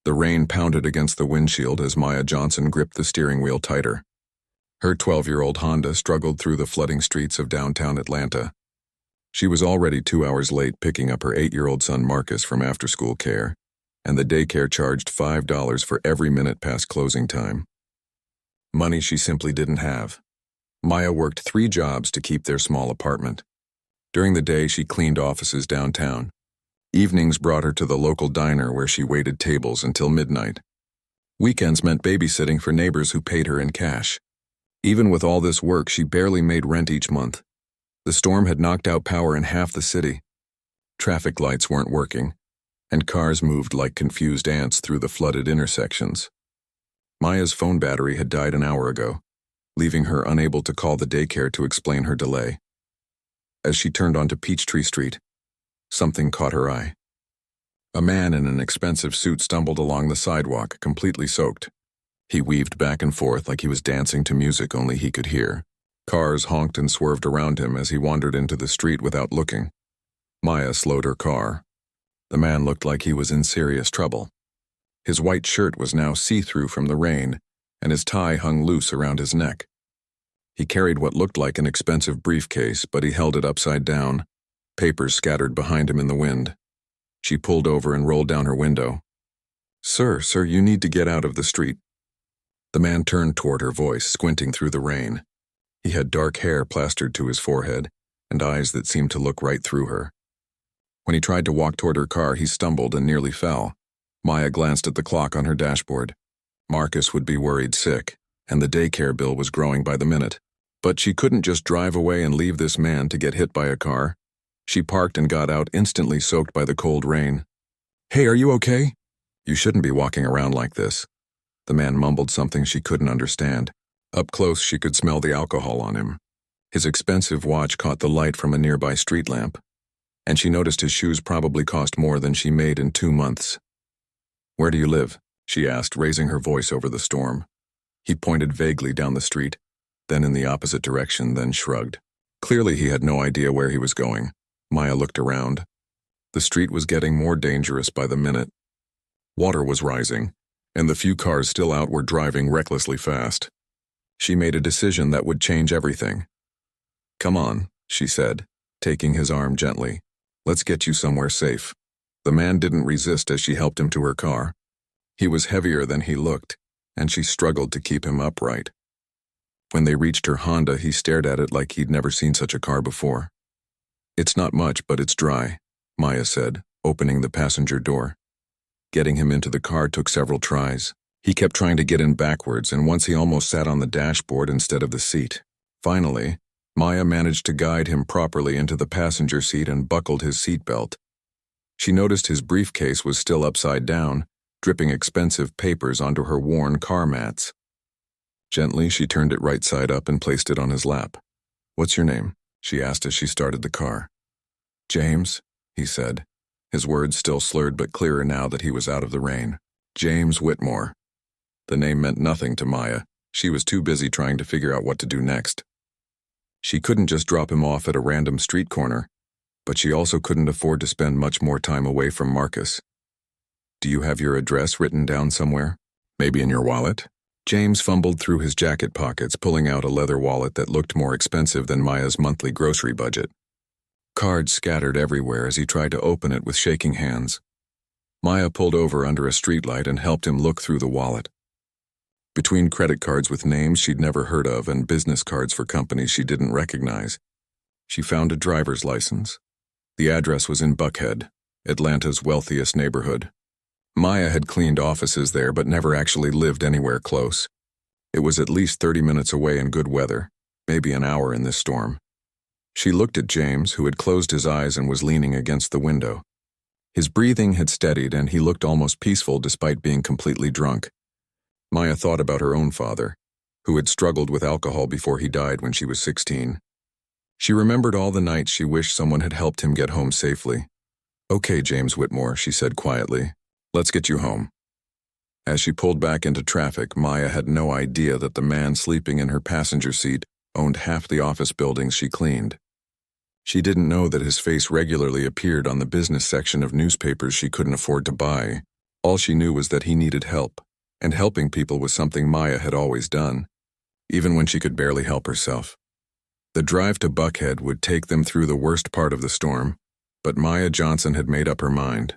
The rain pounded against the windshield as Maya Johnson gripped the steering wheel tighter. Her 12-year-old Honda struggled through the flooding streets of downtown Atlanta. She was already 2 hours late picking up her 8-year-old son Marcus from after-school care, and the daycare charged $5 for every minute past closing time. Money she simply didn't have. Maya worked 3 jobs to keep their small apartment. During the day, she cleaned offices downtown. Evenings brought her to the local diner where she waited tables until midnight. Weekends meant babysitting for neighbors who paid her in cash. Even with all this work, she barely made rent each month. The storm had knocked out power in half the city. Traffic lights weren't working, and cars moved like confused ants through the flooded intersections. Maya's phone battery had died an hour ago, leaving her unable to call the daycare to explain her delay. As she turned onto Peachtree Street, something caught her eye. A man in an expensive suit stumbled along the sidewalk, completely soaked. He weaved back and forth like he was dancing to music only he could hear. Cars honked and swerved around him as he wandered into the street without looking. Maya slowed her car. The man looked like he was in serious trouble. His white shirt was now see-through from the rain, and his tie hung loose around his neck. He carried what looked like an expensive briefcase, but he held it upside down, papers scattered behind him in the wind. She pulled over and rolled down her window. Sir, you need to get out of the street." The man turned toward her, voice squinting through the rain. He had dark hair plastered to his forehead and eyes that seemed to look right through her. When he tried to walk toward her car, he stumbled and nearly fell. Maya glanced at the clock on her dashboard. Marcus would be worried sick, and the daycare bill was growing by the minute. But she couldn't just drive away and leave this man to get hit by a car. She parked and got out, instantly soaked by the cold rain. "Hey, are you okay?" "You shouldn't be walking around like this." The man mumbled something she couldn't understand. Up close, she could smell the alcohol on him. His expensive watch caught the light from a nearby street lamp, and she noticed his shoes probably cost more than she made in 2 months. "Where do you live?" she asked, raising her voice over the storm. He pointed vaguely down the street, then in the opposite direction, then shrugged. Clearly he had no idea where he was going. Maya looked around. The street was getting more dangerous by the minute. Water was rising, and the few cars still out were driving recklessly fast. She made a decision that would change everything. "Come on," she said, taking his arm gently. "Let's get you somewhere safe." The man didn't resist as she helped him to her car. He was heavier than he looked, and she struggled to keep him upright. When they reached her Honda, he stared at it like he'd never seen such a car before. "It's not much, but it's dry," Maya said, opening the passenger door. Getting him into the car took several tries. He kept trying to get in backwards, and once he almost sat on the dashboard instead of the seat. Finally, Maya managed to guide him properly into the passenger seat and buckled his seatbelt. She noticed his briefcase was still upside down, dripping expensive papers onto her worn car mats. Gently, she turned it right side up and placed it on his lap. "What's your name?" she asked as she started the car. "James," he said, his words still slurred but clearer now that he was out of the rain. James Whitmore. The name meant nothing to Maya. She was too busy trying to figure out what to do next. She couldn't just drop him off at a random street corner, but she also couldn't afford to spend much more time away from Marcus. "Do you have your address written down somewhere? Maybe in your wallet?" James fumbled through his jacket pockets, pulling out a leather wallet that looked more expensive than Maya's monthly grocery budget. Cards scattered everywhere as he tried to open it with shaking hands. Maya pulled over under a streetlight and helped him look through the wallet. Between credit cards with names she'd never heard of and business cards for companies she didn't recognize, she found a driver's license. The address was in Buckhead, Atlanta's wealthiest neighborhood. Maya had cleaned offices there but never actually lived anywhere close. It was at least 30 minutes away in good weather, maybe an hour in this storm. She looked at James, who had closed his eyes and was leaning against the window. His breathing had steadied and he looked almost peaceful despite being completely drunk. Maya thought about her own father, who had struggled with alcohol before he died when she was 16. She remembered all the nights she wished someone had helped him get home safely. "Okay, James Whitmore," she said quietly. "Let's get you home." As she pulled back into traffic, Maya had no idea that the man sleeping in her passenger seat owned half the office buildings she cleaned. She didn't know that his face regularly appeared on the business section of newspapers she couldn't afford to buy, All she knew was that he needed help, and helping people was something Maya had always done, even when she could barely help herself. The drive to Buckhead would take them through the worst part of the storm, but Maya Johnson had made up her mind.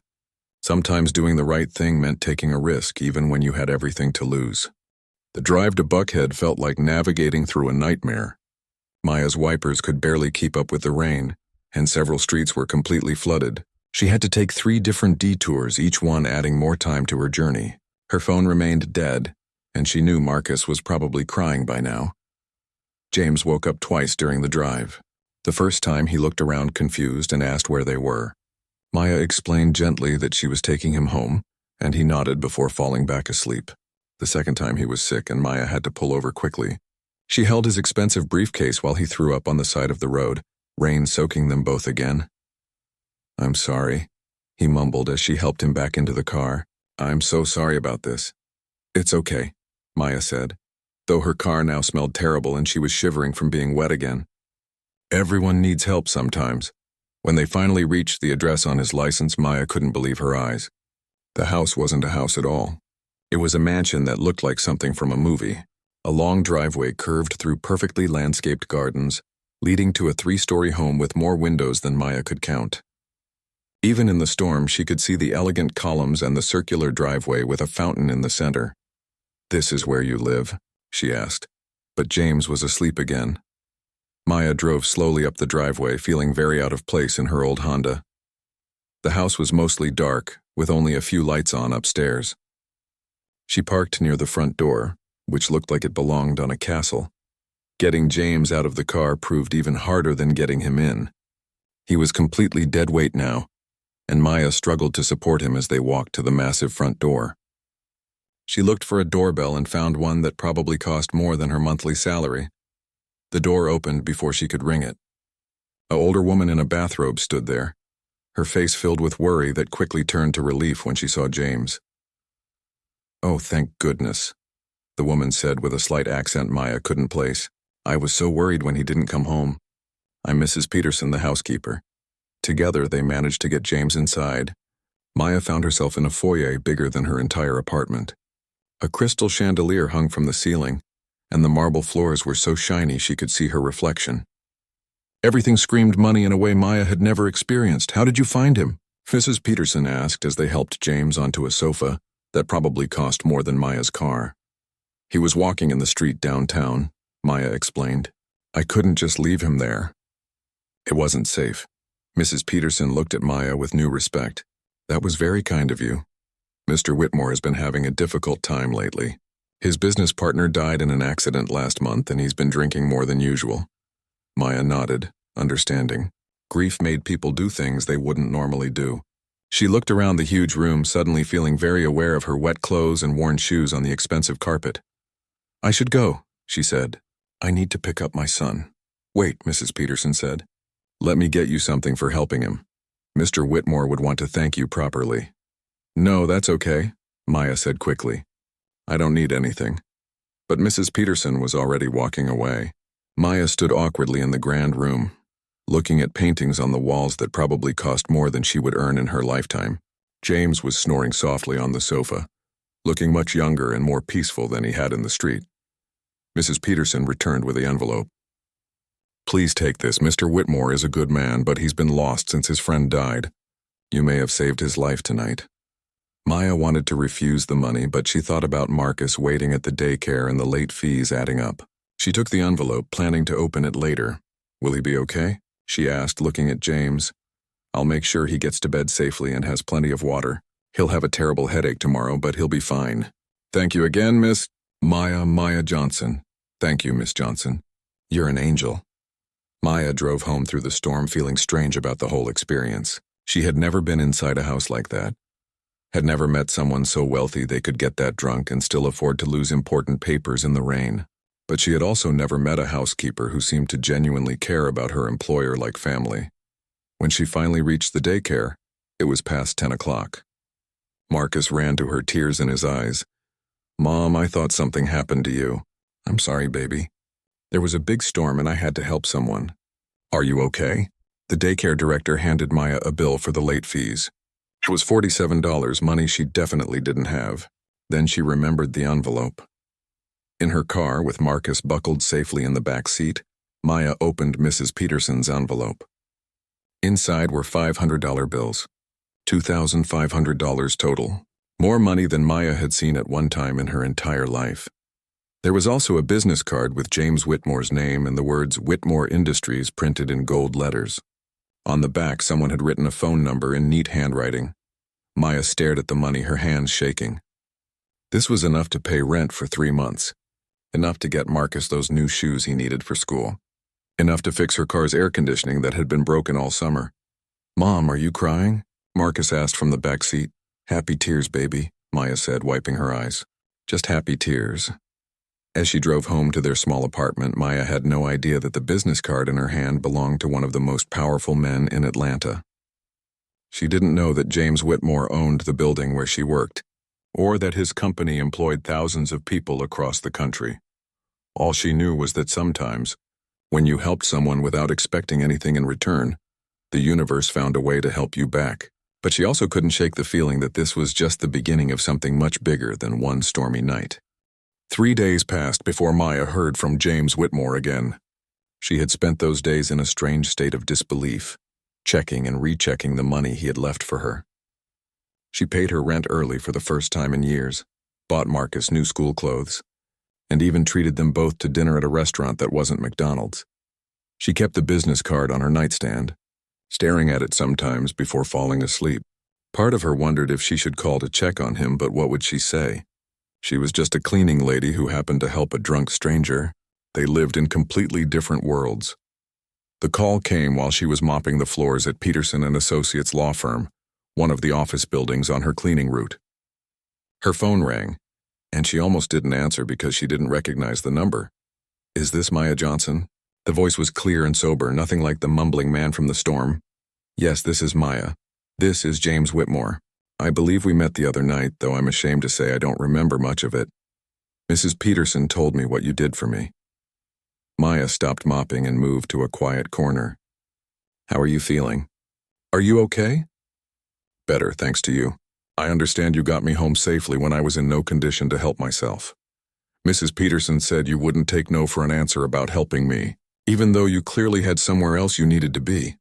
Sometimes doing the right thing meant taking a risk even when you had everything to lose. The drive to Buckhead felt like navigating through a nightmare. Maya's wipers could barely keep up with the rain, and several streets were completely flooded. She had to take 3 different detours, each one adding more time to her journey. Her phone remained dead, and she knew Marcus was probably crying by now. James woke up twice during the drive. The first time he looked around confused and asked where they were. Maya explained gently that she was taking him home, and he nodded before falling back asleep. The second time he was sick and Maya had to pull over quickly. She held his expensive briefcase while he threw up on the side of the road, rain soaking them both again. "I'm sorry," he mumbled as she helped him back into the car. "I'm so sorry about this." "It's okay," Maya said, though her car now smelled terrible and she was shivering from being wet again. Everyone needs help sometimes. When they finally reached the address on his license, Maya couldn't believe her eyes. The house wasn't a house at all. It was a mansion that looked like something from a movie. A long driveway curved through perfectly landscaped gardens, leading to a 3-story home with more windows than Maya could count. Even in the storm, she could see the elegant columns and the circular driveway with a fountain in the center. "This is where you live?" she asked. But James was asleep again. Maya drove slowly up the driveway, feeling very out of place in her old Honda. The house was mostly dark, with only a few lights on upstairs. She parked near the front door, which looked like it belonged on a castle. Getting James out of the car proved even harder than getting him in. He was completely dead weight now, and Maya struggled to support him as they walked to the massive front door. She looked for a doorbell and found one that probably cost more than her monthly salary. The door opened before she could ring it. An older woman in a bathrobe stood there, her face filled with worry that quickly turned to relief when she saw James. "Oh, thank goodness," the woman said with a slight accent Maya couldn't place. "I was so worried when he didn't come home. I'm Mrs. Peterson, the housekeeper." Together, they managed to get James inside. Maya found herself in a foyer bigger than her entire apartment. A crystal chandelier hung from the ceiling, and the marble floors were so shiny she could see her reflection. Everything screamed money in a way Maya had never experienced. "How did you find him?" Mrs. Peterson asked as they helped James onto a sofa that probably cost more than Maya's car. "He was walking in the street downtown," Maya explained. "I couldn't just leave him there. It wasn't safe." Mrs. Peterson looked at Maya with new respect. "That was very kind of you. Mr. Whitmore has been having a difficult time lately. His business partner died in an accident last month and he's been drinking more than usual." Maya nodded, understanding. Grief made people do things they wouldn't normally do. She looked around the huge room, suddenly feeling very aware of her wet clothes and worn shoes on the expensive carpet. "I should go," she said. "I need to pick up my son." "Wait," Mrs. Peterson said. "Let me get you something for helping him. Mr. Whitmore would want to thank you properly." "No, that's okay," Maya said quickly. "I don't need anything." But Mrs. Peterson was already walking away. Maya stood awkwardly in the grand room, looking at paintings on the walls that probably cost more than she would earn in her lifetime. James was snoring softly on the sofa, looking much younger and more peaceful than he had in the street. Mrs. Peterson returned with the envelope. "Please take this. Mr. Whitmore is a good man, but he's been lost since his friend died. You may have saved his life tonight." Maya wanted to refuse the money, but she thought about Marcus waiting at the daycare and the late fees adding up. She took the envelope, planning to open it later. "Will he be okay?" she asked, looking at James. "I'll make sure he gets to bed safely and has plenty of water. He'll have a terrible headache tomorrow, but he'll be fine. Thank you again, Miss Maya Johnson. Thank you, Miss Johnson. You're an angel." Maya drove home through the storm feeling strange about the whole experience. She had never been inside a house like that. Had never met someone so wealthy they could get that drunk and still afford to lose important papers in the rain. But she had also never met a housekeeper who seemed to genuinely care about her employer like family. When she finally reached the daycare, it was past 10 o'clock. Marcus ran to her, tears in his eyes. "Mom, I thought something happened to you." "I'm sorry, baby. There was a big storm and I had to help someone." "Are you okay?" The daycare director handed Maya a bill for the late fees. It was $47, money she definitely didn't have. Then she remembered the envelope. In her car, with Marcus buckled safely in the back seat, Maya opened Mrs. Peterson's envelope. Inside were $500 bills. $2,500 total. More money than Maya had seen at one time in her entire life. There was also a business card with James Whitmore's name and the words Whitmore Industries printed in gold letters. On the back, someone had written a phone number in neat handwriting. Maya stared at the money, her hands shaking. This was enough to pay rent for 3 months. Enough to get Marcus those new shoes he needed for school. Enough to fix her car's air conditioning that had been broken all summer. "Mom, are you crying?" Marcus asked from the back seat. "Happy tears, baby," Maya said, wiping her eyes. "Just happy tears." As she drove home to their small apartment, Maya had no idea that the business card in her hand belonged to one of the most powerful men in Atlanta. She didn't know that James Whitmore owned the building where she worked, or that his company employed thousands of people across the country. All she knew was that sometimes, when you helped someone without expecting anything in return, the universe found a way to help you back. But she also couldn't shake the feeling that this was just the beginning of something much bigger than one stormy night. 3 days passed before Maya heard from James Whitmore again. She had spent those days in a strange state of disbelief, checking and rechecking the money he had left for her. She paid her rent early for the first time in years, bought Marcus new school clothes, and even treated them both to dinner at a restaurant that wasn't McDonald's. She kept the business card on her nightstand, staring at it sometimes before falling asleep. Part of her wondered if she should call to check on him, but what would she say? She was just a cleaning lady who happened to help a drunk stranger. They lived in completely different worlds. The call came while she was mopping the floors at Peterson & Associates law firm, one of the office buildings on her cleaning route. Her phone rang, and she almost didn't answer because she didn't recognize the number. "Is this Maya Johnson?" The voice was clear and sober, nothing like the mumbling man from the storm. "Yes, this is Maya. This is James Whitmore. I believe we met the other night, though I'm ashamed to say I don't remember much of it. Mrs. Peterson told me what you did for me." Maya stopped mopping and moved to a quiet corner. "How are you feeling? Are you okay?" "Better, thanks to you. I understand you got me home safely when I was in no condition to help myself. Mrs. Peterson said you wouldn't take no for an answer about helping me, even though you clearly had somewhere else you needed to be."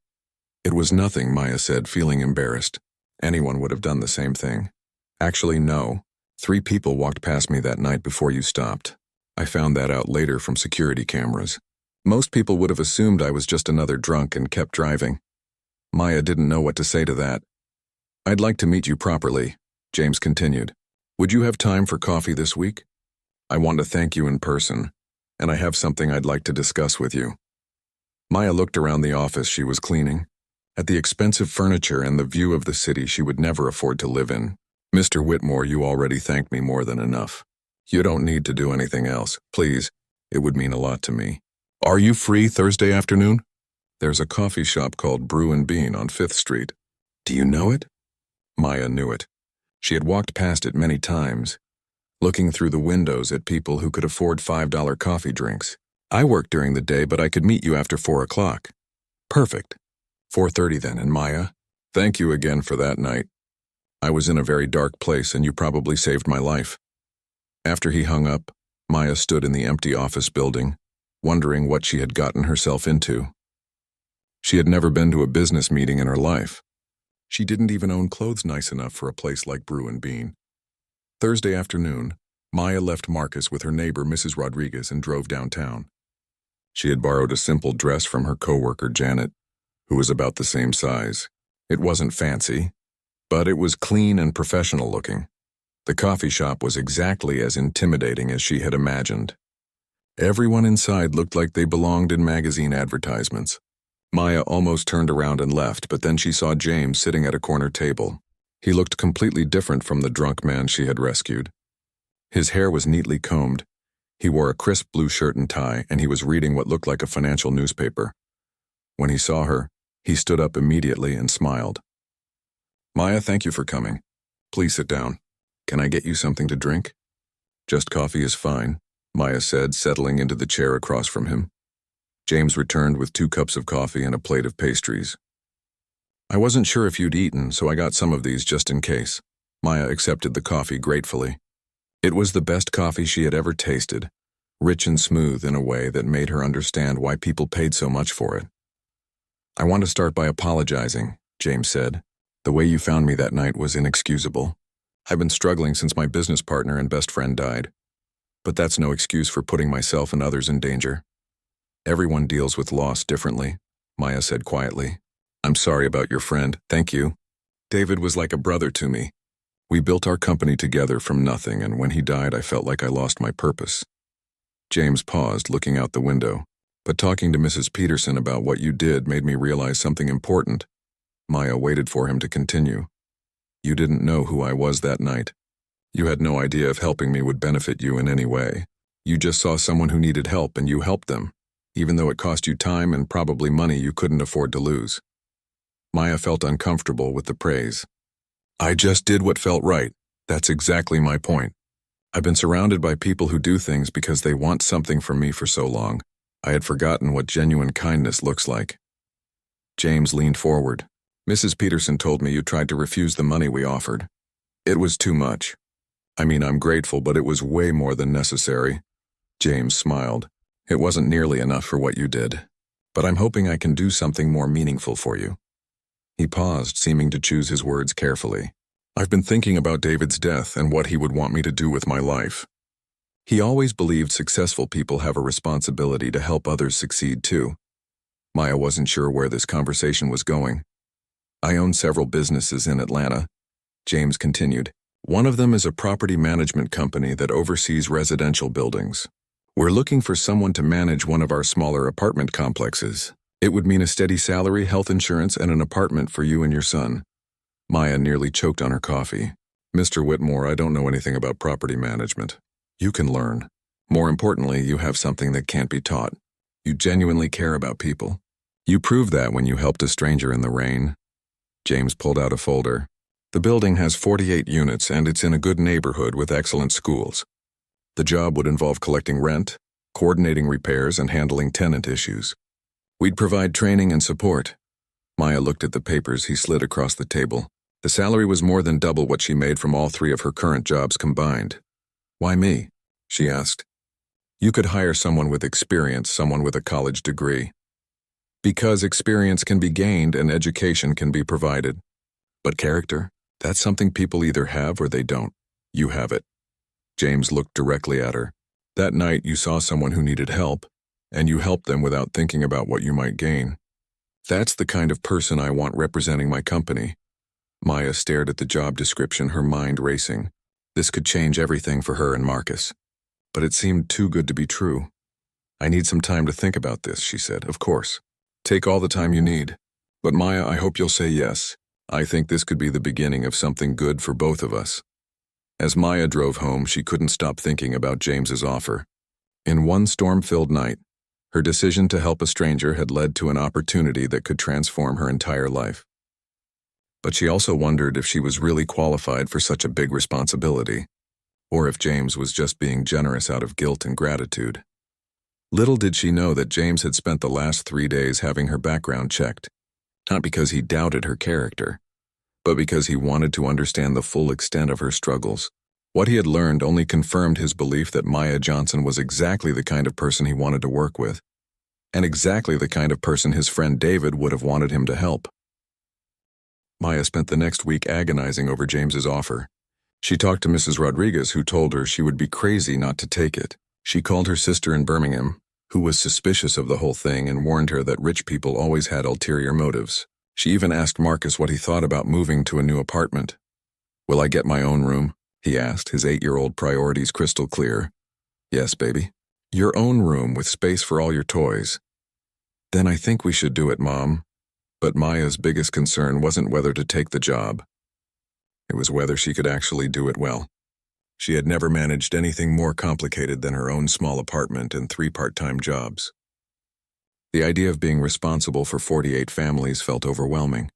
"It was nothing," Maya said, feeling embarrassed. "Anyone would have done the same thing. Actually, no. 3 people walked past me that night before you stopped. I found that out later from security cameras. Most people would have assumed I was just another drunk and kept driving." Maya didn't know what to say to that. "I'd like to meet you properly," James continued. "Would you have time for coffee this week? I want to thank you in person, and I have something I'd like to discuss with you." Maya looked around the office she was cleaning, at the expensive furniture and the view of the city she would never afford to live in. "Mr. Whitmore, you already thanked me more than enough. You don't need to do anything else. Please, it would mean a lot to me. Are you free Thursday afternoon? There's a coffee shop called Brew and Bean on 5th Street. Do you know it?" Maya knew it. She had walked past it many times, looking through the windows at people who could afford $5 coffee drinks. "I work during the day, but I could meet you after 4 o'clock. "Perfect. 4:30 then, and Maya, thank you again for that night. I was in a very dark place and you probably saved my life." After he hung up, Maya stood in the empty office building, wondering what she had gotten herself into. She had never been to a business meeting in her life. She didn't even own clothes nice enough for a place like Brew and Bean. Thursday afternoon, Maya left Marcus with her neighbor Mrs. Rodriguez and drove downtown. She had borrowed a simple dress from her coworker Janet, who was about the same size. It wasn't fancy, but it was clean and professional looking. The coffee shop was exactly as intimidating as she had imagined. Everyone inside looked like they belonged in magazine advertisements. Maya almost turned around and left, but then she saw James sitting at a corner table. He looked completely different from the drunk man she had rescued. His hair was neatly combed. He wore a crisp blue shirt and tie, and he was reading what looked like a financial newspaper. When he saw her, he stood up immediately and smiled. "Maya, thank you for coming. Please sit down. Can I get you something to drink?" "Just coffee is fine," Maya said, settling into the chair across from him. James returned with 2 cups of coffee and a plate of pastries. I wasn't sure if you'd eaten, so I got some of these just in case. Maya accepted the coffee gratefully. It was the best coffee she had ever tasted, rich and smooth in a way that made her understand why people paid so much for it. I want to start by apologizing, James said. The way you found me that night was inexcusable. I've been struggling since my business partner and best friend died. But that's no excuse for putting myself and others in danger. Everyone deals with loss differently, Maya said quietly. I'm sorry about your friend, thank you. David was like a brother to me. We built our company together from nothing, and when he died, I felt like I lost my purpose. James paused, looking out the window. But talking to Mrs. Peterson about what you did made me realize something important. Maya waited for him to continue. You didn't know who I was that night. You had no idea if helping me would benefit you in any way. You just saw someone who needed help and you helped them, even though it cost you time and probably money you couldn't afford to lose. Maya felt uncomfortable with the praise. I just did what felt right. That's exactly my point. I've been surrounded by people who do things because they want something from me for so long. I had forgotten what genuine kindness looks like. James leaned forward. Mrs. Peterson told me you tried to refuse the money we offered. It was too much. I mean, I'm grateful, but it was way more than necessary. James smiled. It wasn't nearly enough for what you did. But I'm hoping I can do something more meaningful for you. He paused, seeming to choose his words carefully. I've been thinking about David's death and what he would want me to do with my life. He always believed successful people have a responsibility to help others succeed too. Maya wasn't sure where this conversation was going. I own several businesses in Atlanta, James continued. One of them is a property management company that oversees residential buildings. We're looking for someone to manage one of our smaller apartment complexes. It would mean a steady salary, health insurance, and an apartment for you and your son. Maya nearly choked on her coffee. Mr. Whitmore, I don't know anything about property management. You can learn. More importantly, you have something that can't be taught. You genuinely care about people. You proved that when you helped a stranger in the rain. James pulled out a folder. The building has 48 units and it's in a good neighborhood with excellent schools. The job would involve collecting rent, coordinating repairs, and handling tenant issues. We'd provide training and support. Maya looked at the papers he slid across the table. The salary was more than double what she made from all three of her current jobs combined. Why me? She asked. You could hire someone with experience, someone with a college degree. Because experience can be gained and education can be provided. But character, that's something people either have or they don't. You have it. James looked directly at her. That night you saw someone who needed help, and you helped them without thinking about what you might gain. That's the kind of person I want representing my company. Maya stared at the job description, her mind racing. This could change everything for her and Marcus. But it seemed too good to be true. I need some time to think about this, she said. Of course. Take all the time you need. But Maya, I hope you'll say yes. I think this could be the beginning of something good for both of us. As Maya drove home, she couldn't stop thinking about James's offer. In one storm-filled night, her decision to help a stranger had led to an opportunity that could transform her entire life. But she also wondered if she was really qualified for such a big responsibility, or if James was just being generous out of guilt and gratitude. Little did she know that James had spent the last 3 days having her background checked, not because he doubted her character, but because he wanted to understand the full extent of her struggles. What he had learned only confirmed his belief that Maya Johnson was exactly the kind of person he wanted to work with, and exactly the kind of person his friend David would have wanted him to help. Maya spent the next week agonizing over James's offer. She talked to Mrs. Rodriguez, who told her she would be crazy not to take it. She called her sister in Birmingham, who was suspicious of the whole thing and warned her that rich people always had ulterior motives. She even asked Marcus what he thought about moving to a new apartment. Will I get my own room? He asked, his 8-year-old priorities crystal clear. Yes, baby. Your own room with space for all your toys. Then I think we should do it, Mom. But Maya's biggest concern wasn't whether to take the job. It was whether she could actually do it well. She had never managed anything more complicated than her own small apartment and 3 part-time jobs. The idea of being responsible for 48 families felt overwhelming.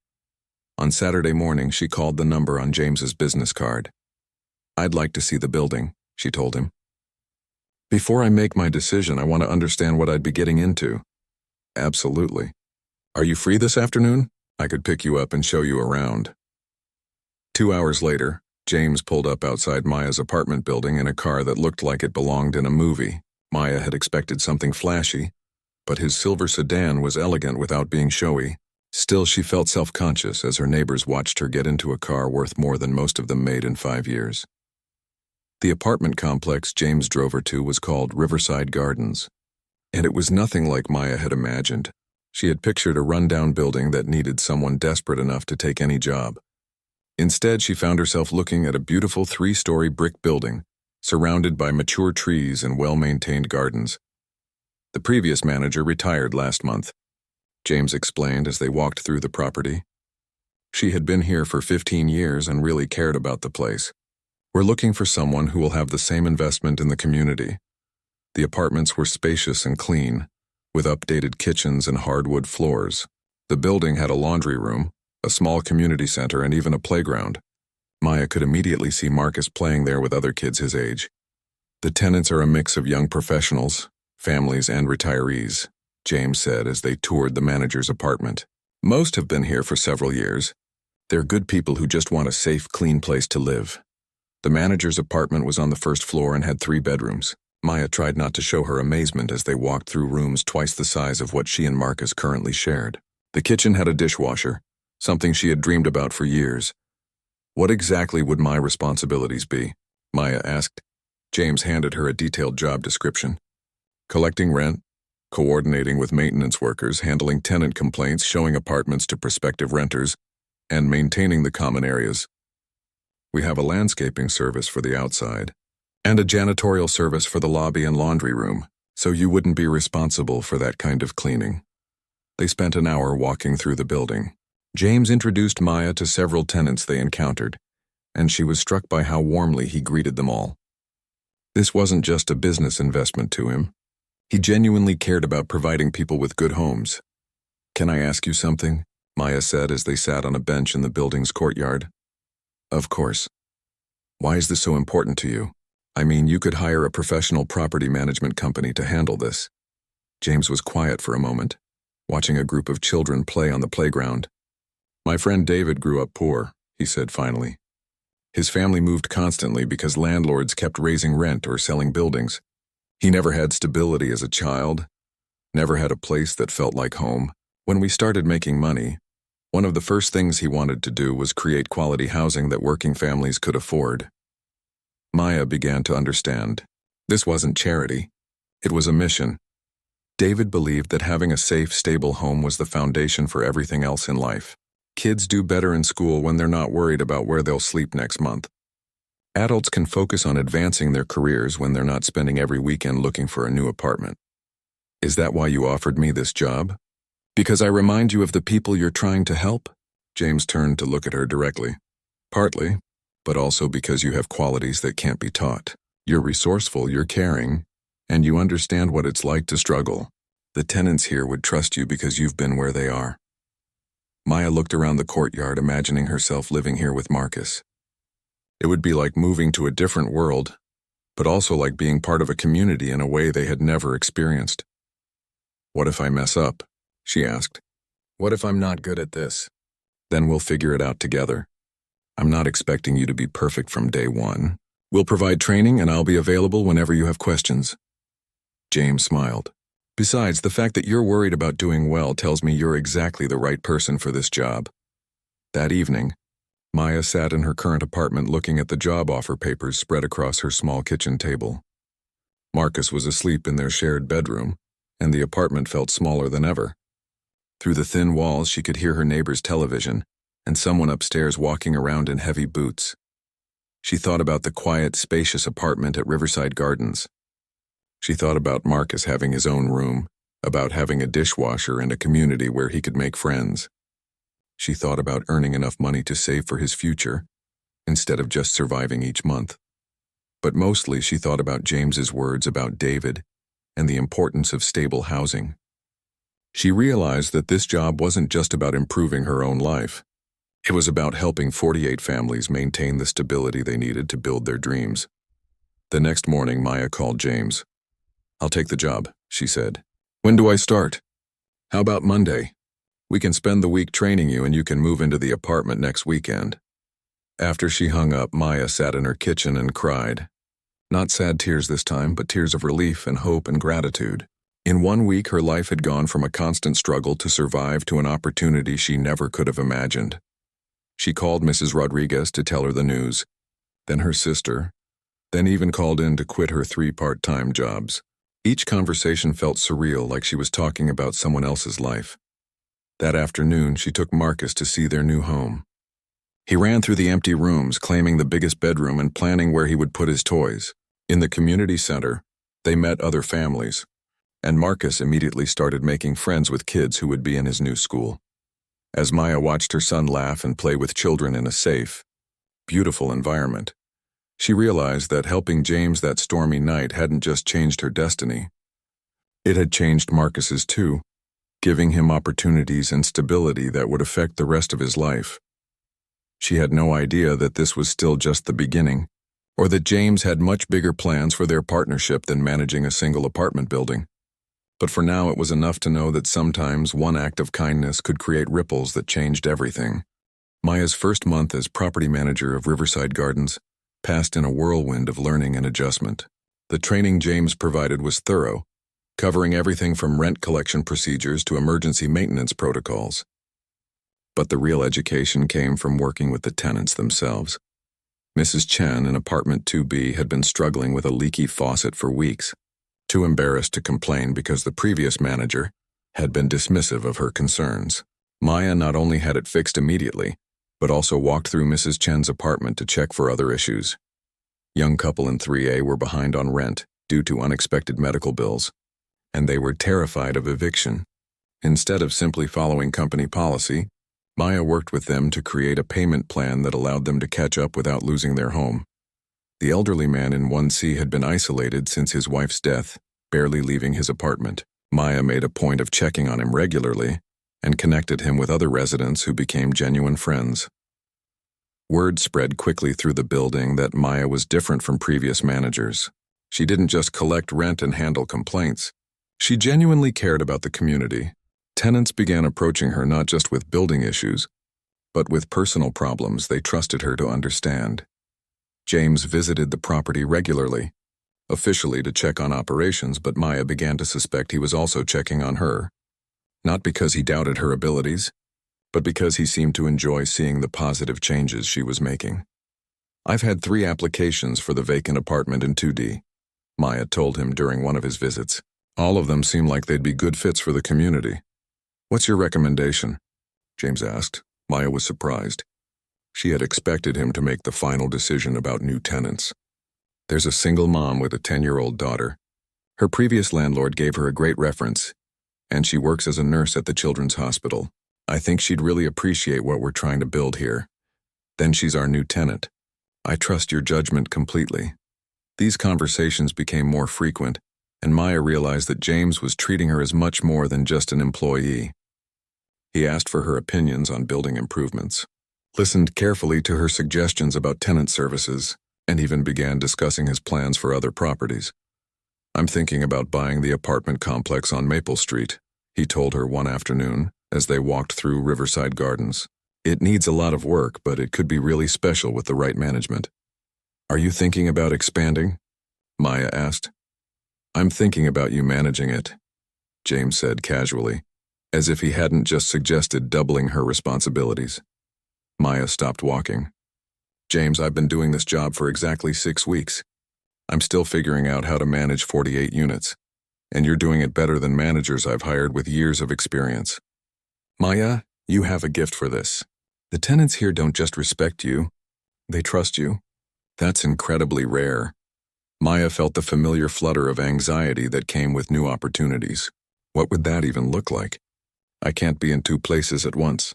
On Saturday morning, she called the number on James's business card. I'd like to see the building, she told him. Before I make my decision, I want to understand what I'd be getting into. Absolutely. Are you free this afternoon? I could pick you up and show you around. 2 hours later, James pulled up outside Maya's apartment building in a car that looked like it belonged in a movie. Maya had expected something flashy, but his silver sedan was elegant without being showy. Still, she felt self-conscious as her neighbors watched her get into a car worth more than most of them made in 5 years. The apartment complex James drove her to was called Riverside Gardens, and it was nothing like Maya had imagined. She had pictured a rundown building that needed someone desperate enough to take any job. Instead, she found herself looking at a beautiful 3-story brick building, surrounded by mature trees and well-maintained gardens. The previous manager retired last month, James explained as they walked through the property. She had been here for 15 years and really cared about the place. We're looking for someone who will have the same investment in the community. The apartments were spacious and clean, with updated kitchens and hardwood floors. The building had a laundry room, a small community center, and even a playground. Maya could immediately see Marcus playing there with other kids his age. The tenants are a mix of young professionals, families, and retirees, James said as they toured the manager's apartment. Most have been here for several years. They're good people who just want a safe, clean place to live. The manager's apartment was on the first floor and had 3 bedrooms. Maya tried not to show her amazement as they walked through rooms twice the size of what she and Marcus currently shared. The kitchen had a dishwasher, something she had dreamed about for years. What exactly would my responsibilities be? Maya asked. James handed her a detailed job description. Collecting rent, coordinating with maintenance workers, handling tenant complaints, showing apartments to prospective renters, and maintaining the common areas. We have a landscaping service for the outside, and a janitorial service for the lobby and laundry room, so you wouldn't be responsible for that kind of cleaning. They spent an hour walking through the building. James introduced Maya to several tenants they encountered, and she was struck by how warmly he greeted them all. This wasn't just a business investment to him. He genuinely cared about providing people with good homes. "Can I ask you something?" Maya said as they sat on a bench in the building's courtyard. "Of course. Why is this so important to you? I mean, you could hire a professional property management company to handle this." James was quiet for a moment, watching a group of children play on the playground. "My friend David grew up poor," he said finally. "His family moved constantly because landlords kept raising rent or selling buildings. He never had stability as a child, never had a place that felt like home. When we started making money, one of the first things he wanted to do was create quality housing that working families could afford." Maya began to understand. This wasn't charity. It was a mission. David believed that having a safe, stable home was the foundation for everything else in life. Kids do better in school when they're not worried about where they'll sleep next month. Adults can focus on advancing their careers when they're not spending every weekend looking for a new apartment. "Is that why you offered me this job? Because I remind you of the people you're trying to help?" James turned to look at her directly. "Partly, but also because you have qualities that can't be taught. You're resourceful, you're caring, and you understand what it's like to struggle. The tenants here would trust you because you've been where they are." Maya looked around the courtyard, imagining herself living here with Marcus. It would be like moving to a different world, but also like being part of a community in a way they had never experienced. "What if I mess up?" she asked. "What if I'm not good at this? Then we'll figure it out together. I'm not expecting you to be perfect from day one. We'll provide training and I'll be available whenever you have questions." James smiled. "Besides, the fact that you're worried about doing well tells me you're exactly the right person for this job." That evening, Maya sat in her current apartment looking at the job offer papers spread across her small kitchen table. Marcus was asleep in their shared bedroom, and the apartment felt smaller than ever. Through the thin walls, she could hear her neighbor's television and someone upstairs walking around in heavy boots. She thought about the quiet, spacious apartment at Riverside Gardens. She thought about Marcus having his own room, about having a dishwasher and a community where he could make friends. She thought about earning enough money to save for his future, instead of just surviving each month. But mostly she thought about James's words about David and the importance of stable housing. She realized that this job wasn't just about improving her own life. It was about helping 48 families maintain the stability they needed to build their dreams. The next morning, Maya called James. "I'll take the job," she said. "When do I start?" "How about Monday?" We can spend the week training you and you can move into the apartment next weekend." After she hung up, Maya sat in her kitchen and cried. Not sad tears this time, but tears of relief and hope and gratitude. In 1 week, her life had gone from a constant struggle to survive to an opportunity she never could have imagined. She called Mrs. Rodriguez to tell her the news, then her sister, then even called in to quit her 3 part-time jobs. Each conversation felt surreal, like she was talking about someone else's life. That afternoon, she took Marcus to see their new home. He ran through the empty rooms, claiming the biggest bedroom and planning where he would put his toys. In the community center, they met other families, and Marcus immediately started making friends with kids who would be in his new school. As Maya watched her son laugh and play with children in a safe, beautiful environment, she realized that helping James that stormy night hadn't just changed her destiny. It had changed Marcus's too, giving him opportunities and stability that would affect the rest of his life. She had no idea that this was still just the beginning, or that James had much bigger plans for their partnership than managing a single apartment building. But for now, it was enough to know that sometimes one act of kindness could create ripples that changed everything. Maya's first month as property manager of Riverside Gardens passed in a whirlwind of learning and adjustment. The training James provided was thorough, covering everything from rent collection procedures to emergency maintenance protocols. But the real education came from working with the tenants themselves. Mrs. Chen in apartment 2B had been struggling with a leaky faucet for weeks, too embarrassed to complain because the previous manager had been dismissive of her concerns. Maya not only had it fixed immediately, but also walked through Mrs. Chen's apartment to check for other issues. Young couple in 3A were behind on rent due to unexpected medical bills, and they were terrified of eviction. Instead of simply following company policy, Maya worked with them to create a payment plan that allowed them to catch up without losing their home. The elderly man in 1C had been isolated since his wife's death, barely leaving his apartment. Maya made a point of checking on him regularly and connected him with other residents who became genuine friends. Word spread quickly through the building that Maya was different from previous managers. She didn't just collect rent and handle complaints. She genuinely cared about the community. Tenants began approaching her not just with building issues, but with personal problems they trusted her to understand. James visited the property regularly, officially to check on operations, but Maya began to suspect he was also checking on her. Not because he doubted her abilities, but because he seemed to enjoy seeing the positive changes she was making. "I've had 3 applications for the vacant apartment in 2D, Maya told him during one of his visits. "All of them seem like they'd be good fits for the community. What's your recommendation?" James asked. Maya was surprised. She had expected him to make the final decision about new tenants. "There's a single mom with a 10-year-old daughter. Her previous landlord gave her a great reference, and she works as a nurse at the children's hospital. I think she'd really appreciate what we're trying to build here. Then she's our new tenant. I trust your judgment completely." These conversations became more frequent, and Maya realized that James was treating her as much more than just an employee. He asked for her opinions on building improvements, listened carefully to her suggestions about tenant services, and even began discussing his plans for other properties. "I'm thinking about buying the apartment complex on Maple Street," he told her one afternoon as they walked through Riverside Gardens. "It needs a lot of work, but it could be really special with the right management." "Are you thinking about expanding?" Maya asked. "I'm thinking about you managing it," James said casually, as if he hadn't just suggested doubling her responsibilities. Maya stopped walking. "James, I've been doing this job for exactly 6 weeks. I'm still figuring out how to manage 48 units, and you're doing it better than managers I've hired with years of experience. Maya, you have a gift for this. The tenants here don't just respect you, they trust you. That's incredibly rare." Maya felt the familiar flutter of anxiety that came with new opportunities. What would that even look like? "I can't be in 2 places at once.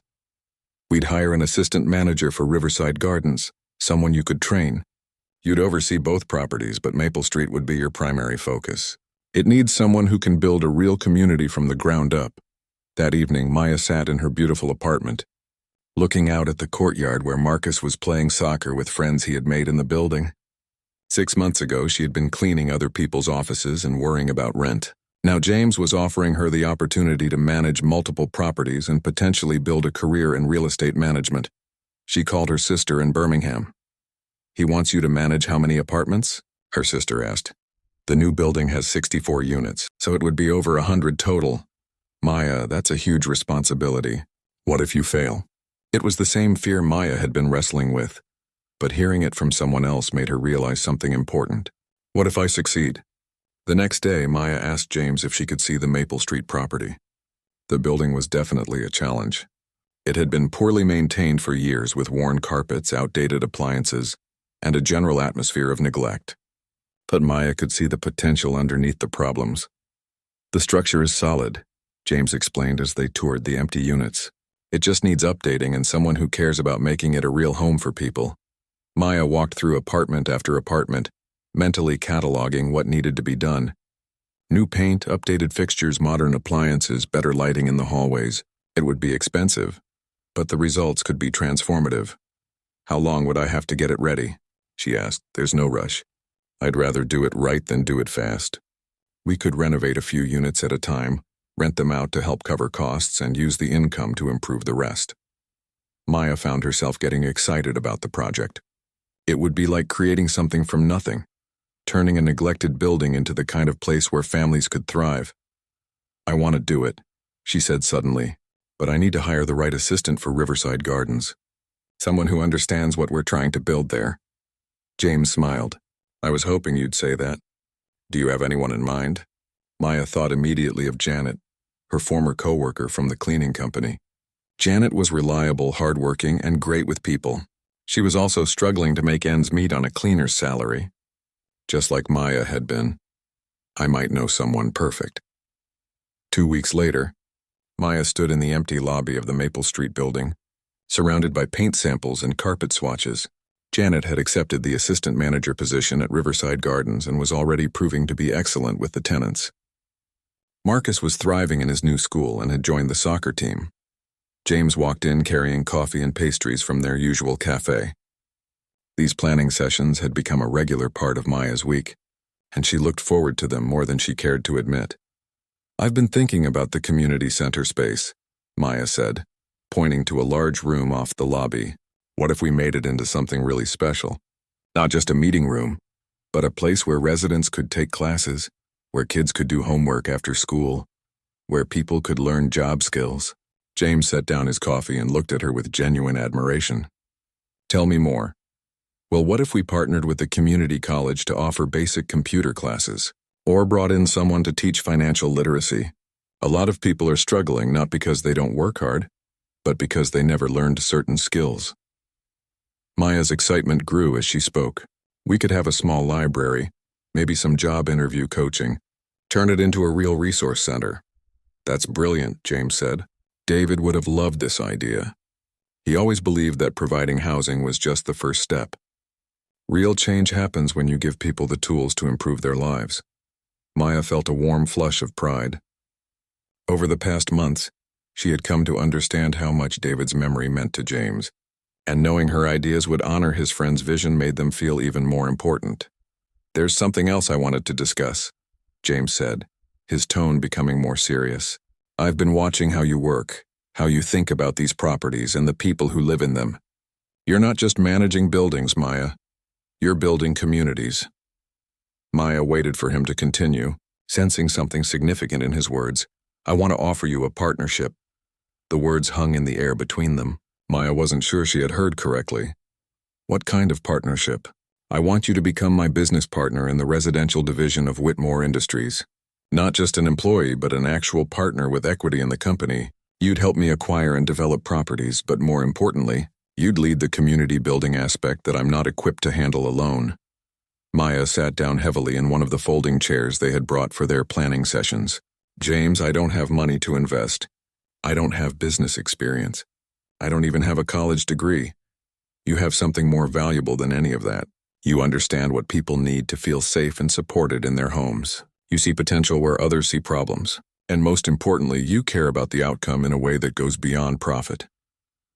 We'd hire an assistant manager for Riverside Gardens, someone you could train. You'd oversee both properties, but Maple Street would be your primary focus. It needs someone who can build a real community from the ground up." That evening, Maya sat in her beautiful apartment, looking out at the courtyard where Marcus was playing soccer with friends he had made in the building. 6 months ago, she had been cleaning other people's offices and worrying about rent. Now James was offering her the opportunity to manage multiple properties and potentially build a career in real estate management. She called her sister in Birmingham. "He wants you to manage how many apartments?" her sister asked. "The new building has 64 units, so it would be over 100 total." "Maya, that's a huge responsibility. What if you fail?" It was the same fear Maya had been wrestling with, but hearing it from someone else made her realize something important. "What if I succeed?" The next day, Maya asked James if she could see the Maple Street property. The building was definitely a challenge. It had been poorly maintained for years with worn carpets, outdated appliances, and a general atmosphere of neglect. But Maya could see the potential underneath the problems. "The structure is solid," James explained as they toured the empty units. "It just needs updating and someone who cares about making it a real home for people." Maya walked through apartment after apartment, mentally cataloging what needed to be done. New paint, updated fixtures, modern appliances, better lighting in the hallways. It would be expensive, but the results could be transformative. "How long would I have to get it ready?" she asked. "There's no rush. I'd rather do it right than do it fast. We could renovate a few units at a time, rent them out to help cover costs, and use the income to improve the rest." Maya found herself getting excited about the project. It would be like creating something from nothing, turning a neglected building into the kind of place where families could thrive. "I want to do it," she said suddenly, "but I need to hire the right assistant for Riverside Gardens. Someone who understands what we're trying to build there." James smiled. "I was hoping you'd say that. Do you have anyone in mind?" Maya thought immediately of Janet, her former co-worker from the cleaning company. Janet was reliable, hardworking, and great with people. She was also struggling to make ends meet on a cleaner's salary, just like Maya had been. "I might know someone perfect." 2 weeks later, Maya stood in the empty lobby of the Maple Street building, surrounded by paint samples and carpet swatches. Janet had accepted the assistant manager position at Riverside Gardens and was already proving to be excellent with the tenants. Marcus was thriving in his new school and had joined the soccer team. James walked in carrying coffee and pastries from their usual cafe. These planning sessions had become a regular part of Maya's week, and she looked forward to them more than she cared to admit. "I've been thinking about the community center space," Maya said, pointing to a large room off the lobby. "What if we made it into something really special? Not just a meeting room, but a place where residents could take classes, where kids could do homework after school, where people could learn job skills." James set down his coffee and looked at her with genuine admiration. "Tell me more." "Well, what if we partnered with the community college to offer basic computer classes, or brought in someone to teach financial literacy? A lot of people are struggling not because they don't work hard, but because they never learned certain skills." Maya's excitement grew as she spoke. "We could have a small library, maybe some job interview coaching, turn it into a real resource center." "That's brilliant," James said. David would have loved this idea. He always believed that providing housing was just the first step. Real change happens when you give people the tools to improve their lives. Maya felt a warm flush of pride. Over the past months, she had come to understand how much David's memory meant to James, and knowing her ideas would honor his friend's vision made them feel even more important. "There's something else I wanted to discuss," James said, his tone becoming more serious. "I've been watching how you work, how you think about these properties and the people who live in them. You're not just managing buildings, Maya. You're building communities." Maya waited for him to continue, sensing something significant in his words. "I want to offer you a partnership." The words hung in the air between them. Maya wasn't sure she had heard correctly. "What kind of partnership?" "I want you to become my business partner in the residential division of Whitmore Industries. Not just an employee, but an actual partner with equity in the company. You'd help me acquire and develop properties, but more importantly, you'd lead the community building aspect that I'm not equipped to handle alone." Maya sat down heavily in one of the folding chairs they had brought for their planning sessions. "James, I don't have money to invest. I don't have business experience. I don't even have a college degree. You have something more valuable than any of that. You understand what people need to feel safe and supported in their homes. You see potential where others see problems. And most importantly, you care about the outcome in a way that goes beyond profit."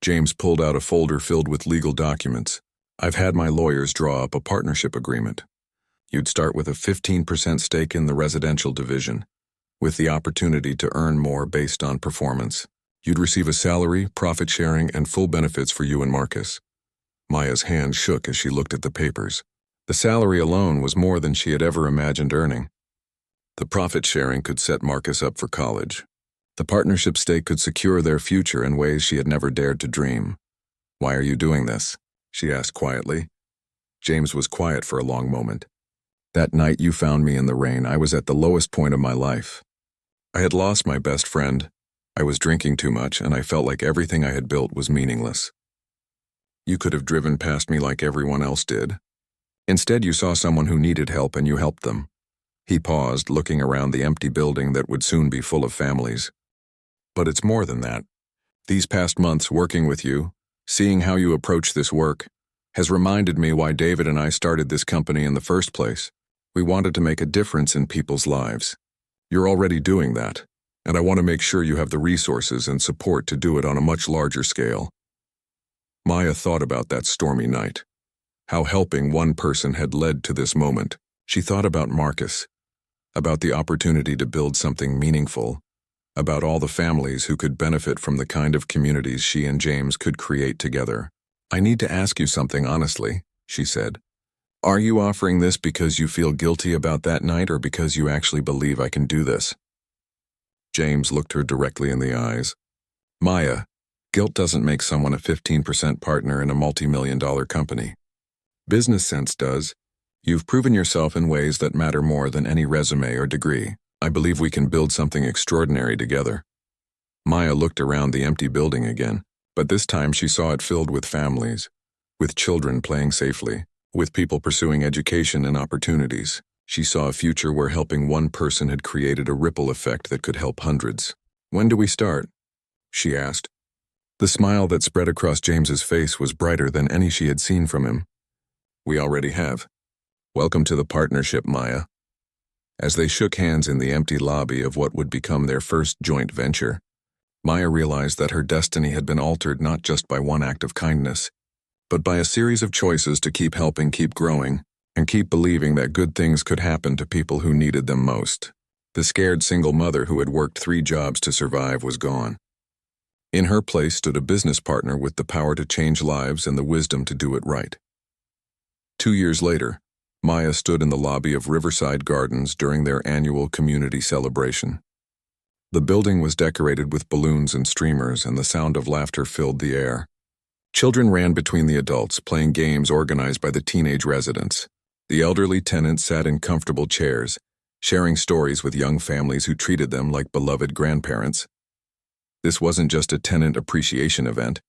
James pulled out a folder filled with legal documents. "I've had my lawyers draw up a partnership agreement. You'd start with a 15% stake in the residential division. with the opportunity to earn more based on performance. You'd receive a salary, profit sharing, and full benefits for you and Marcus. Maya's hand shook as she looked at the papers. The salary alone was more than she had ever imagined earning. The profit sharing could set Marcus up for college. The partnership stake could secure their future in ways she had never dared to dream. "Why are you doing this?" she asked quietly. James was quiet for a long moment. "That night you found me in the rain, I was at the lowest point of my life. I had lost my best friend. I was drinking too much, and I felt like everything I had built was meaningless. You could have driven past me like everyone else did. Instead, you saw someone who needed help and you helped them." He paused, looking around the empty building that would soon be full of families. "But it's more than that. These past months working with you, seeing how you approach this work, has reminded me why David and I started this company in the first place. We wanted to make a difference in people's lives. You're already doing that, and I want to make sure you have the resources and support to do it on a much larger scale." Maya thought about that stormy night, how helping one person had led to this moment. She thought about Marcus, about the opportunity to build something meaningful, about all the families who could benefit from the kind of communities she and James could create together. "I need to ask you something honestly," she said. "Are you offering this because you feel guilty about that night or because you actually believe I can do this?" James looked her directly in the eyes. "Maya, guilt doesn't make someone a 15% partner in a multi-million-dollar company. Business sense does. You've proven yourself in ways that matter more than any resume or degree. I believe we can build something extraordinary together." Maya looked around the empty building again, but this time she saw it filled with families, with children playing safely, with people pursuing education and opportunities. She saw a future where helping one person had created a ripple effect that could help hundreds. "When do we start?" she asked. The smile that spread across James's face was brighter than any she had seen from him. "We already have. Welcome to the partnership, Maya." As they shook hands in the empty lobby of what would become their first joint venture, Maya realized that her destiny had been altered not just by one act of kindness, but by a series of choices to keep helping, keep growing, and keep believing that good things could happen to people who needed them most. The scared single mother who had worked 3 jobs to survive was gone. In her place stood a business partner with the power to change lives and the wisdom to do it right. 2 years later, Maya stood in the lobby of Riverside Gardens during their annual community celebration. The building was decorated with balloons and streamers, and the sound of laughter filled the air. Children ran between the adults, playing games organized by the teenage residents. The elderly tenants sat in comfortable chairs, sharing stories with young families who treated them like beloved grandparents. This wasn't just a tenant appreciation event.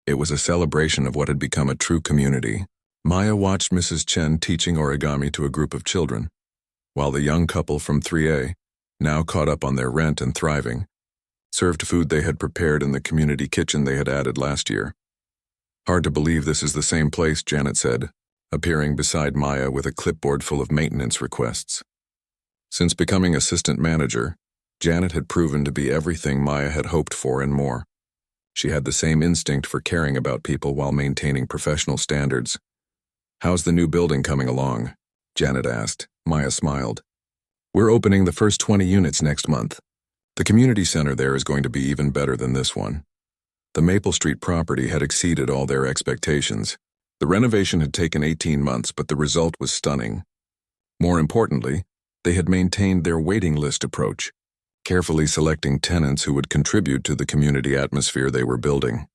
It was a celebration of what had become a true community. Maya watched Mrs. Chen teaching origami to a group of children, while the young couple from 3A, now caught up on their rent and thriving, served food they had prepared in the community kitchen they had added last year. "Hard to believe this is the same place," Janet said, appearing beside Maya with a clipboard full of maintenance requests. Since becoming assistant manager, Janet had proven to be everything Maya had hoped for and more. She had the same instinct for caring about people while maintaining professional standards. "How's the new building coming along?" Janet asked. Maya smiled. "We're opening the first 20 units next month. The community center there is going to be even better than this one." The Maple Street property had exceeded all their expectations. The renovation had taken 18 months, but the result was stunning. More importantly, they had maintained their waiting list approach, carefully selecting tenants who would contribute to the community atmosphere they were building.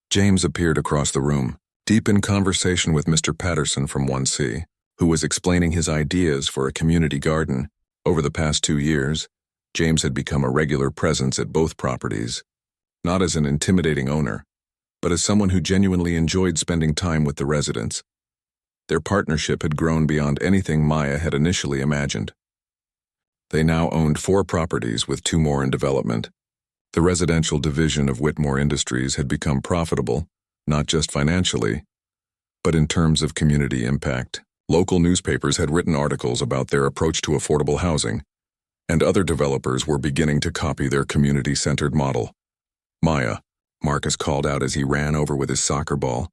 James appeared across the room, deep in conversation with Mr. Patterson from 1C, who was explaining his ideas for a community garden. Over the past 2 years, James had become a regular presence at both properties, not as an intimidating owner, but as someone who genuinely enjoyed spending time with the residents. Their partnership had grown beyond anything Maya had initially imagined. They now owned 4 properties with 2 more in development. The residential division of Whitmore Industries had become profitable, not just financially, but in terms of community impact. Local newspapers had written articles about their approach to affordable housing, and other developers were beginning to copy their community-centered model. "Maya," Marcus called out as he ran over with his soccer ball.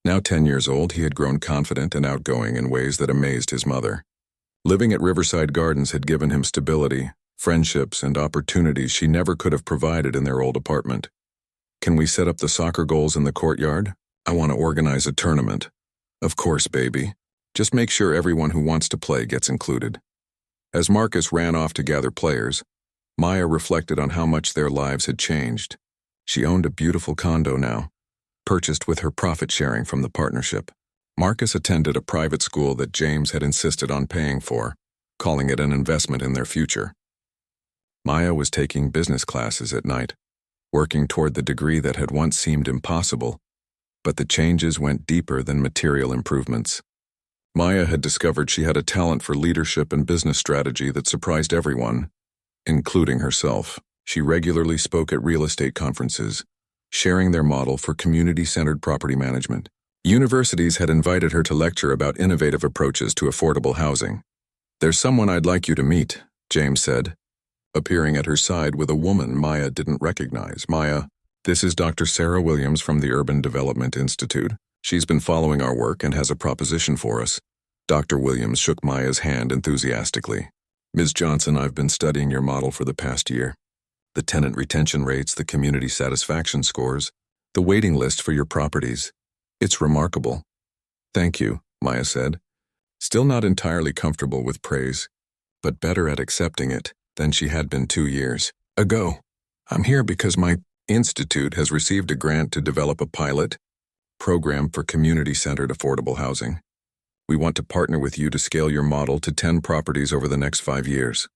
Now 10 years old, he had grown confident and outgoing in ways that amazed his mother. Living at Riverside Gardens had given him stability, friendships, and opportunities she never could have provided in their old apartment. Can we set up the soccer goals in the courtyard? I want to organize a tournament. Of course, baby. Just make sure everyone who wants to play gets included. As Marcus ran off to gather players, Maya reflected on how much their lives had changed. She owned a beautiful condo now, purchased with her profit sharing from the partnership. Marcus attended a private school that James had insisted on paying for, calling it an investment in their future. Maya was taking business classes at night, working toward the degree that had once seemed impossible, but the changes went deeper than material improvements. Maya had discovered she had a talent for leadership and business strategy that surprised everyone, including herself. She regularly spoke at real estate conferences, sharing their model for community-centered property management. Universities had invited her to lecture about innovative approaches to affordable housing. "There's someone I'd like you to meet," James said, appearing at her side with a woman Maya didn't recognize. "Maya, this is Dr. Sarah Williams from the Urban Development Institute. She's been following our work and has a proposition for us." Dr. Williams shook Maya's hand enthusiastically. "Ms. Johnson, I've been studying your model for the past year. The tenant retention rates, the community satisfaction scores, the waiting list for your properties. It's remarkable." "Thank you," Maya said, still not entirely comfortable with praise, but better at accepting it than she had been 2 years ago. "I'm here because my institute has received a grant to develop a pilot program for community-centered affordable housing. We want to partner with you to scale your model to 10 properties over the next 5 years."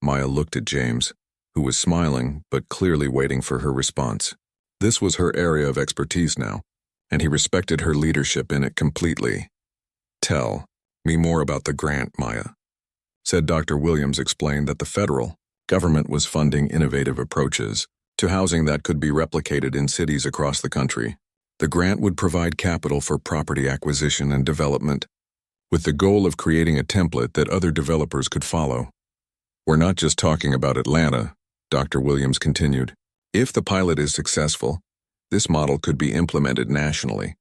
Maya looked at James, who was smiling but clearly waiting for her response. This was her area of expertise now, and he respected her leadership in it completely. "Tell me more about the grant, Maya," said Dr. Williams. Explained that the federal government was funding innovative approaches to housing that could be replicated in cities across the country. The grant would provide capital for property acquisition and development, with the goal of creating a template that other developers could follow. "We're not just talking about Atlanta," Dr. Williams continued. "If the pilot is successful, this model could be implemented nationally.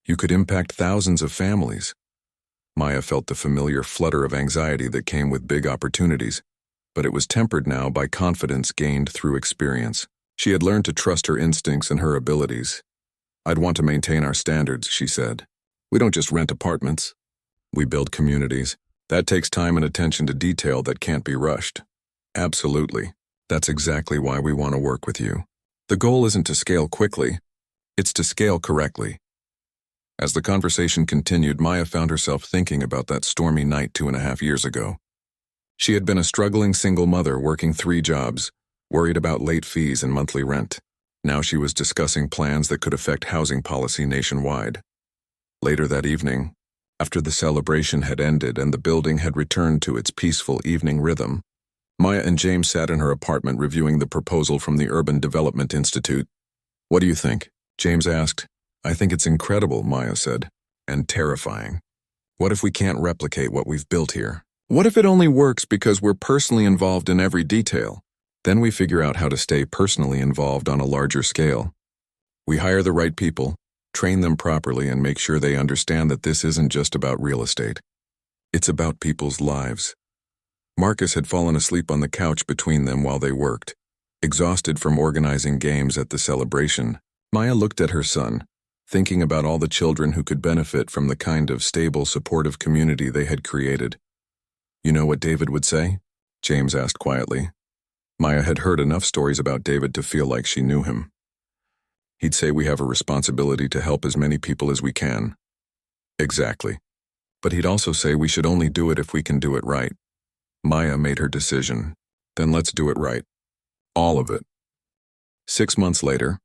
You could impact thousands of families." Maya felt the familiar flutter of anxiety that came with big opportunities, but it was tempered now by confidence gained through experience. She had learned to trust her instincts and her abilities. "I'd want to maintain our standards," she said. "We don't just rent apartments. We build communities. That takes time and attention to detail that can't be rushed." "Absolutely. That's exactly why we want to work with you. The goal isn't to scale quickly, it's to scale correctly." As the conversation continued, Maya found herself thinking about that stormy night 2.5 years ago. She had been a struggling single mother working 3 jobs, worried about late fees and monthly rent. Now she was discussing plans that could affect housing policy nationwide. Later that evening, after the celebration had ended and the building had returned to its peaceful evening rhythm, Maya and James sat in her apartment reviewing the proposal from the Urban Development Institute. "What do you think?" James asked. "I think it's incredible," Maya said, "and terrifying. What if we can't replicate what we've built here? What if it only works because we're personally involved in every detail? Then we figure out how to stay personally involved on a larger scale. We hire the right people, train them properly, and make sure they understand that this isn't just about real estate. It's about people's lives." Marcus had fallen asleep on the couch between them while they worked, exhausted from organizing games at the celebration. Maya looked at her son, thinking about all the children who could benefit from the kind of stable, supportive community they had created. "You know what David would say?" James asked quietly. Maya had heard enough stories about David to feel like she knew him. "He'd say we have a responsibility to help as many people as we can." "Exactly. But he'd also say we should only do it if we can do it right." Maya made her decision. "Then let's do it right. All of it." 6 months later,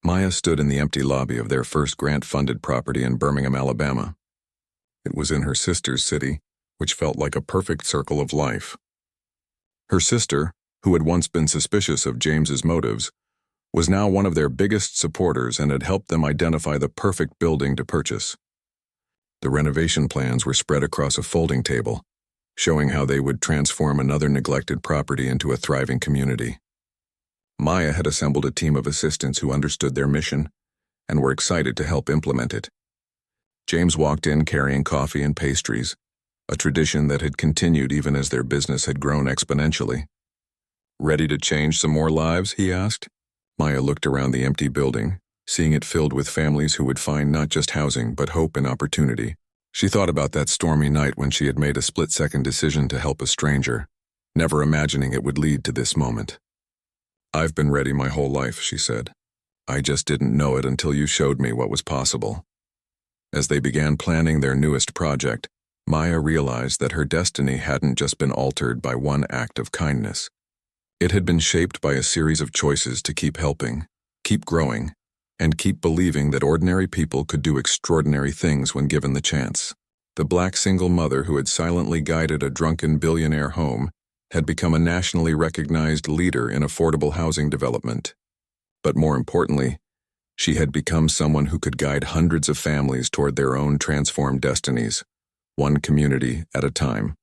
Maya stood in the empty lobby of their first grant-funded property in Birmingham, Alabama. It was in her sister's city, which felt like a perfect circle of life. Her sister, who had once been suspicious of James's motives, was now one of their biggest supporters and had helped them identify the perfect building to purchase. The renovation plans were spread across a folding table, showing how they would transform another neglected property into a thriving community. Maya had assembled a team of assistants who understood their mission and were excited to help implement it. James walked in carrying coffee and pastries, a tradition that had continued even as their business had grown exponentially. Ready to change some more lives? He asked. Maya looked around the empty building, seeing it filled with families who would find not just housing but hope and opportunity. She thought about that stormy night when she had made a split-second decision to help a stranger, never imagining it would lead to this moment. "I've been ready my whole life," she said. "I just didn't know it until you showed me what was possible." As they began planning their newest project, Maya realized that her destiny hadn't just been altered by one act of kindness. It had been shaped by a series of choices to keep helping, keep growing, and keep believing that ordinary people could do extraordinary things when given the chance. The black single mother who had silently guided a drunken billionaire home had become a nationally recognized leader in affordable housing development. But more importantly, she had become someone who could guide hundreds of families toward their own transformed destinies, one community at a time.